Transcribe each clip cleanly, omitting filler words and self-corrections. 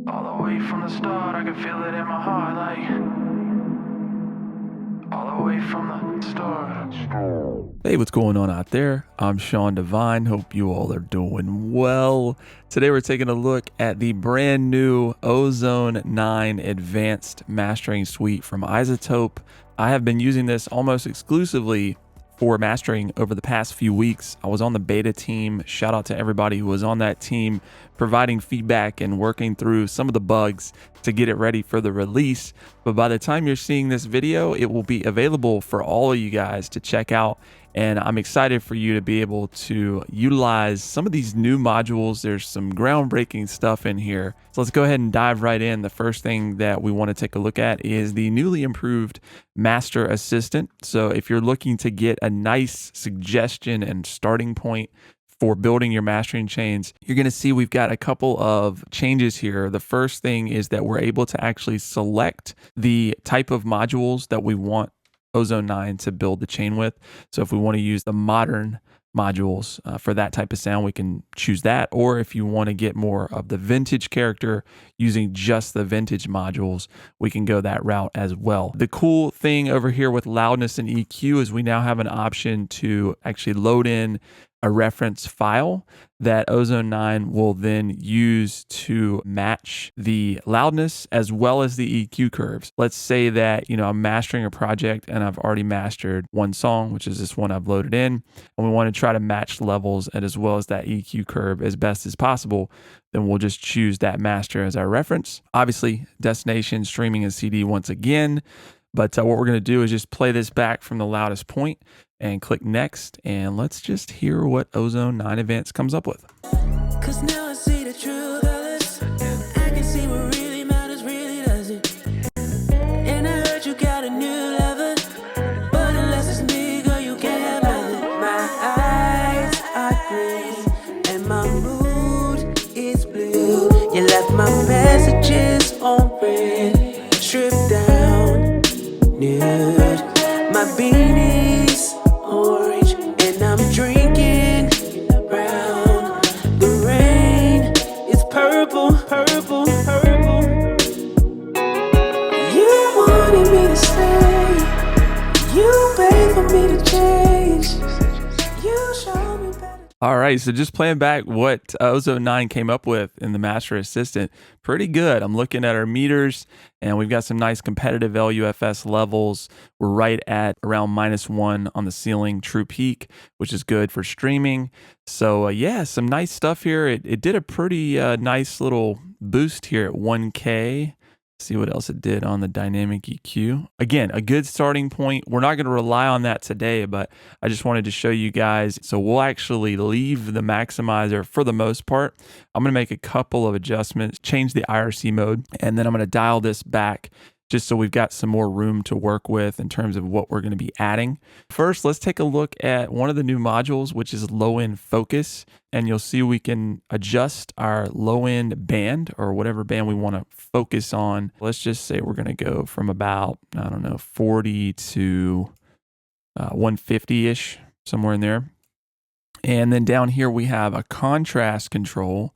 All the way from the start, I can feel it in my heart, like all the way from the start. Hey, what's going on out there? I'm Sean Devine. Hope you all are doing well. Today we're taking a look at the brand new Ozone 9 Advanced Mastering Suite from iZotope. I have been using this almost exclusively for mastering over the past few weeks. I was on the beta team. Shout out to everybody who was on that team, providing feedback and working through some of the bugs to get it ready for the release. But by the time you're seeing this video, it will be available for all of you guys to check out. And I'm excited for you to be able to utilize some of these new modules. There's some groundbreaking stuff in here. So let's go ahead and dive right in. The first thing that we want to take a look at is the newly improved Master Assistant. So if you're looking to get a nice suggestion and starting point for building your mastering chains, you're going to see we've got a couple of changes here. The first thing is that we're able to actually select the type of modules that we want Ozone 9 to build the chain with. So if we want to use the modern modules for that type of sound, we can choose that. Or if you want to get more of the vintage character using just the vintage modules, we can go that route as well. The cool thing over here with loudness and EQ is we now have an option to actually load in a reference file that Ozone 9 will then use to match the loudness as well as the EQ curves. Let's say that, I'm mastering a project and I've already mastered one song, which is this one I've loaded in, and we want to try to match levels and as well as that EQ curve as best as possible. Then we'll just choose that master as our reference. Obviously, destination, streaming, and CD once again. But what we're going to do is just play this back from the loudest point and click next. And let's just hear what Ozone 9 Advanced comes up with. Cause now I see the truth of this. I can see what really matters, really does it. And I heard you got a new lover, but unless it's me, girl, you can't have it. My eyes are green and my mood is blue. You left my messages on red, stripped down, nude. My beanie's orange and I'm drinking brown. The rain is purple, purple, purple. You wanted me to stay, you begged for me to change. You showed me better. All right, so just playing back what Ozone 9 came up with in the Master Assistant, pretty good. I'm looking at our meters, and we've got some nice competitive LUFS levels. We're right at around -1 on the ceiling true peak, which is good for streaming. So yeah, some nice stuff here. It did a pretty nice little boost here at 1K. See what else it did on the dynamic EQ. Again, a good starting point. We're not going to rely on that today, but I just wanted to show you guys. So we'll actually leave the maximizer for the most part. I'm going to make a couple of adjustments, change the IRC mode, and then I'm going to dial this back just so we've got some more room to work with in terms of what we're going to be adding. First, let's take a look at one of the new modules, which is low end focus. And you'll see we can adjust our low end band or whatever band we want to focus on. Let's just say we're going to go from about, 40 to 150-ish, somewhere in there. And then down here, we have a contrast control,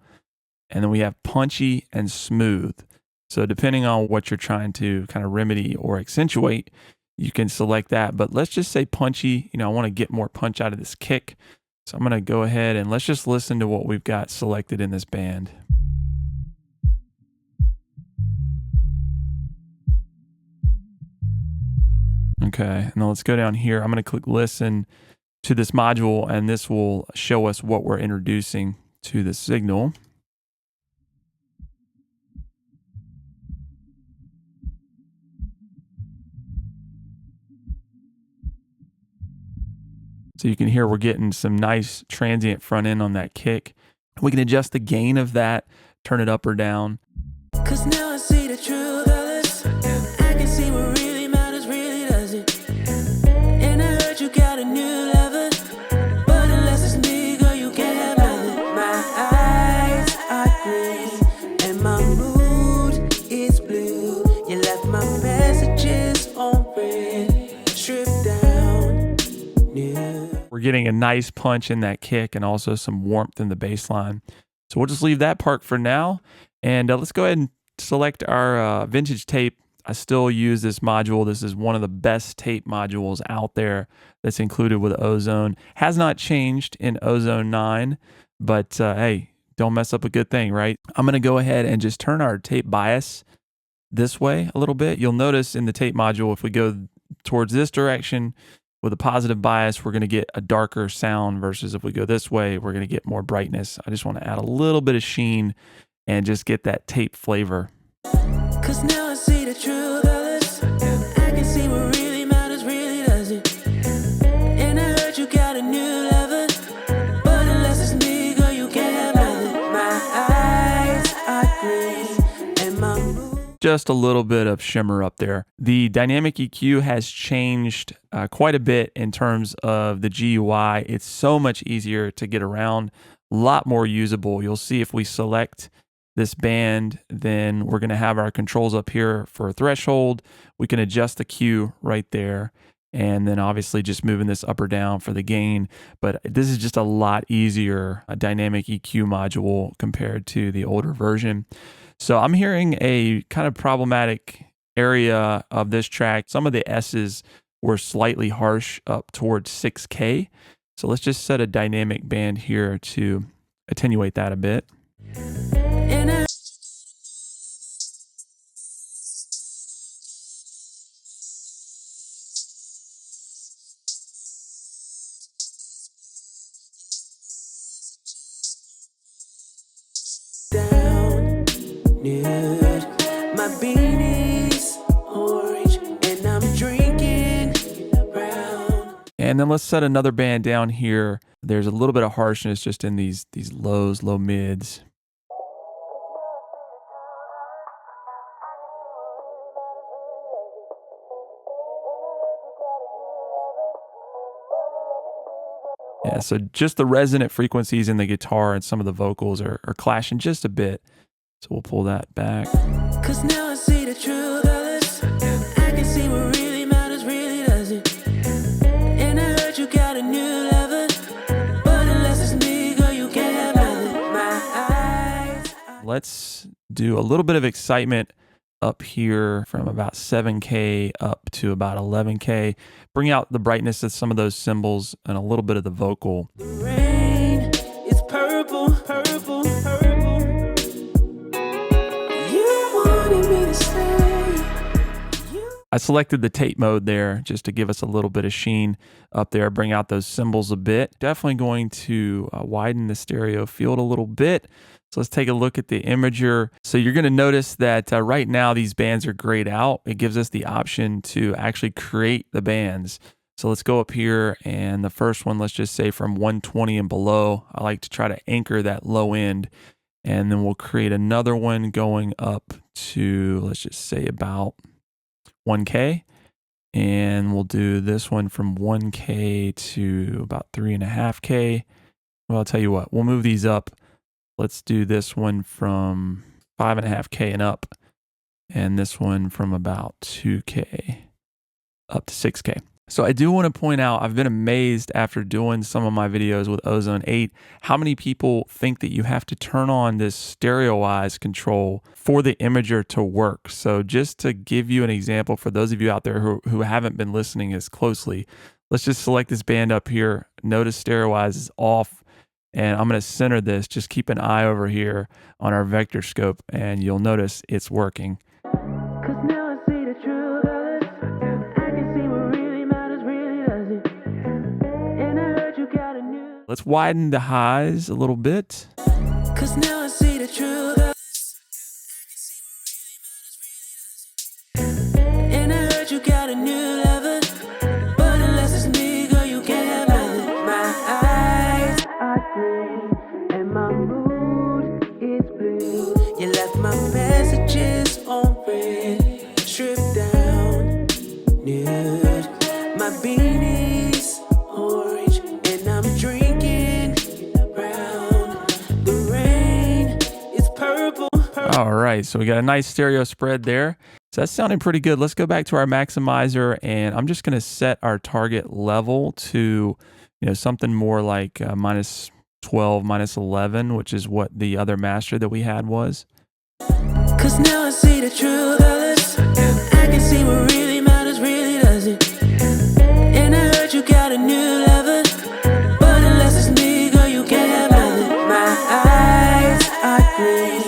and then we have punchy and smooth. So depending on what you're trying to kind of remedy or accentuate, you can select that. But let's just say punchy. I want to get more punch out of this kick. So I'm going to go ahead and let's just listen to what we've got selected in this band. Okay, and then let's go down here. I'm going to click listen to this module, and this will show us what we're introducing to the signal. So you can hear we're getting some nice transient front end on that kick. We can adjust the gain of that, turn it up or down. Cause now I see the truth of this. I can see what really matters, really does it. And I heard you got a new lover, but unless it's me, girl, you can't have it. My eyes are green and my mood is blue. You left my messages on red, stripped down, nude. We're getting a nice punch in that kick and also some warmth in the bass line. So we'll just leave that part for now. And let's go ahead and select our vintage tape. I still use this module. This is one of the best tape modules out there that's included with Ozone. Has not changed in Ozone 9, but hey, don't mess up a good thing, right? I'm going to go ahead and just turn our tape bias this way a little bit. You'll notice in the tape module, if we go towards this direction with a positive bias, we're going to get a darker sound versus if we go this way, we're going to get more brightness. I just want to add a little bit of sheen and just get that tape flavor. 'Cause now I see the truth of this. I can see what really matters, really does it. And I heard you got a new lover, but unless it's me, girl, you can't have nothing. My eyes are green and my mood. Just a little bit of shimmer up there. The dynamic EQ has changed quite a bit in terms of the GUI. It's so much easier to get around, a lot more usable. You'll see if we select this band, then we're going to have our controls up here for a threshold. We can adjust the Q right there, and then obviously just moving this up or down for the gain. But this is just a lot easier, a dynamic EQ module compared to the older version. So I'm hearing a kind of problematic area of this track. Some of the S's were slightly harsh up towards 6K. So let's just set a dynamic band here to attenuate that a bit. And I down, nude, my beanie's orange, and I'm drinking brown. And then let's set another band down here. There's a little bit of harshness just in these lows, low mids. Yeah, so just the resonant frequencies in the guitar and some of the vocals are clashing just a bit. So we'll pull that back. 'Cause now I see the truth of this. I can see what really matters, really does it. And I heard you got a new lover, but unless it's me, girl, you can't have nothing. My eyes are Let's do a little bit of excitement up here from about 7K up to about 11K. Bring out the brightness of some of those cymbals and a little bit of the vocal. rain. It's purple, purple, purple. You wanted me to stay. I selected the tape mode there just to give us a little bit of sheen up there, bring out those cymbals a bit. Definitely going to widen the stereo field a little bit. So let's take a look at the imager. So you're going to notice that right now these bands are grayed out. It gives us the option to actually create the bands. So let's go up here, and the first one, let's just say from 120 and below. I like to try to anchor that low end, and then we'll create another one going up to, let's just say about 1K. And we'll do this one from 1K to about 3.5K. Well, I'll tell you what, we'll move these up. Let's do this one from 5.5K and up, and this one from about 2K up to 6K. So I do want to point out, I've been amazed after doing some of my videos with Ozone 8, how many people think that you have to turn on this stereoize control for the imager to work. So just to give you an example for those of you out there who haven't been listening as closely, let's just select this band up here. Notice stereoize is off. And I'm going to center this. Just keep an eye over here on our vector scope, and you'll notice it's working. 'Cause now I see the truth of this. I can see what really matters, really does it. And I heard you got a new. Let's widen the highs a little bit. 'Cause now I see the truth of this. And I heard you got a new lover, but unless it's me, girl, you can't have nothing. My eyes are green and my mood is blue. You left my messages on red, stripped down, nude. My beanie's orange and I'm drinking brown. The rain is purple. All right, so we got a nice stereo spread there. So that's sounding pretty good. Let's go back to our maximizer, and I'm just going to set our target level to, something more like -12, -11, which is what the other master that we had was. Cause now I see the true colors. I can see what really matters, really does it. And I heard you got a new lover, but unless it's me, girl, you can't have nothing. My eyes are green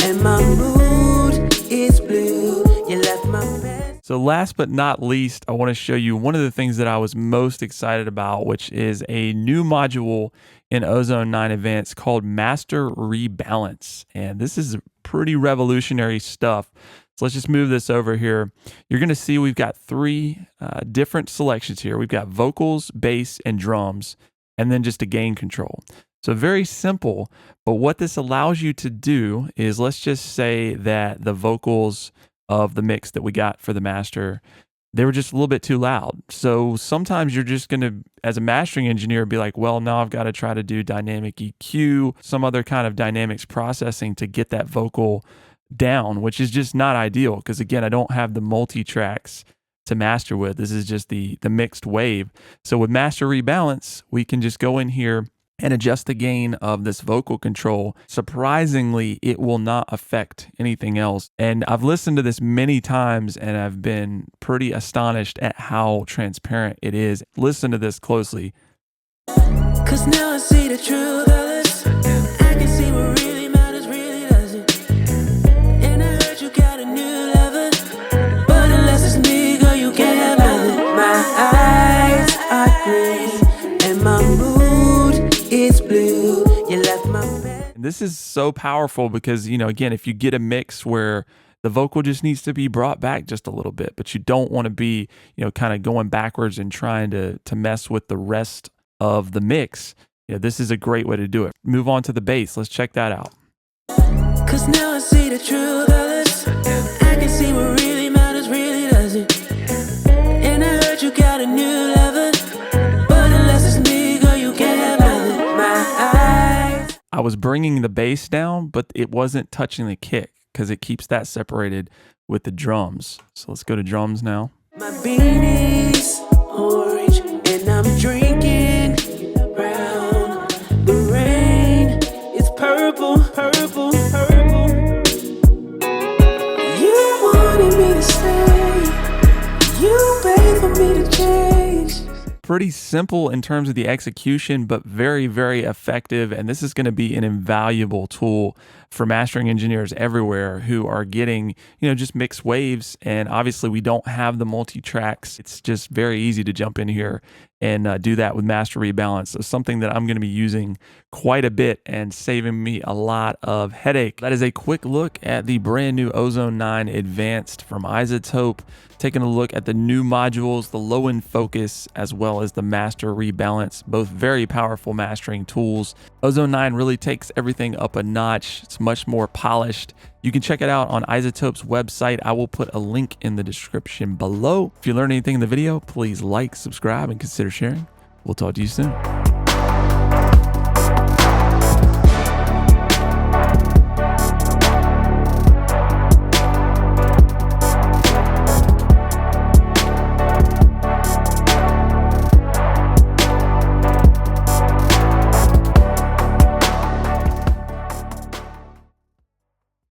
and my mood is blue. You left my bed. So last but not least, I want to show you one of the things that I was most excited about, which is a new module in Ozone 9 Advanced called Master Rebalance. And this is pretty revolutionary stuff. So let's just move this over here. You're going to see we've got three different selections here. We've got vocals, bass, and drums, and then just a gain control. So very simple, but what this allows you to do is, let's just say that the vocals of the mix that we got for the master, they were just a little bit too loud. So sometimes you're just going to, as a mastering engineer, be like, well, now I've got to try to do dynamic EQ, some other kind of dynamics processing to get that vocal down, which is just not ideal because, again, I don't have the multi-tracks to master with. This is just the mixed wave. So with Master Rebalance, we can just go in here and adjust the gain of this vocal control. Surprisingly, it will not affect anything else. And I've listened to this many times and I've been pretty astonished at how transparent it is. Listen to this closely. Cause now I see the true colors. I can see what really matters, really does it. And I heard you got a new lover, but unless it's me, girl, you can't have nothing. My eyes are green and my mood is blue. You left my bed. And this is so powerful because, again, if you get a mix where the vocal just needs to be brought back just a little bit, but you don't want to be, kind of going backwards and trying to mess with the rest of the mix, this is a great way to do it. Move on to the bass. Let's check that out. Cause now I see the true colors. I can see what really matters, really does it. And I heard you got a new lover, but unless it's me, girl, you can't have nothing. My eyes. I was bringing the bass down, but it wasn't touching the kick because it keeps that separated with the drums. So let's go to drums now. My beanie's orange and I'm drinking brown. The rain is purple, purple, purple. You wanted me to stay. You paid for me to change. Pretty simple in terms of the execution, but very, very effective. And this is going to be an invaluable tool for mastering engineers everywhere who are getting, just mixed waves. And obviously we don't have the multi-tracks. It's just very easy to jump in here and do that with Master Rebalance. So something that I'm going to be using quite a bit and saving me a lot of headache. That is a quick look at the brand new Ozone 9 Advanced from iZotope, taking a look at the new modules, the low end focus, as well as the Master Rebalance, both very powerful mastering tools. Ozone 9 really takes everything up a notch. It's much more polished. You can check it out on iZotope's website. I will put a link in the description below. If you learned anything in the video, please like, subscribe, and consider sharing. We'll talk to you soon.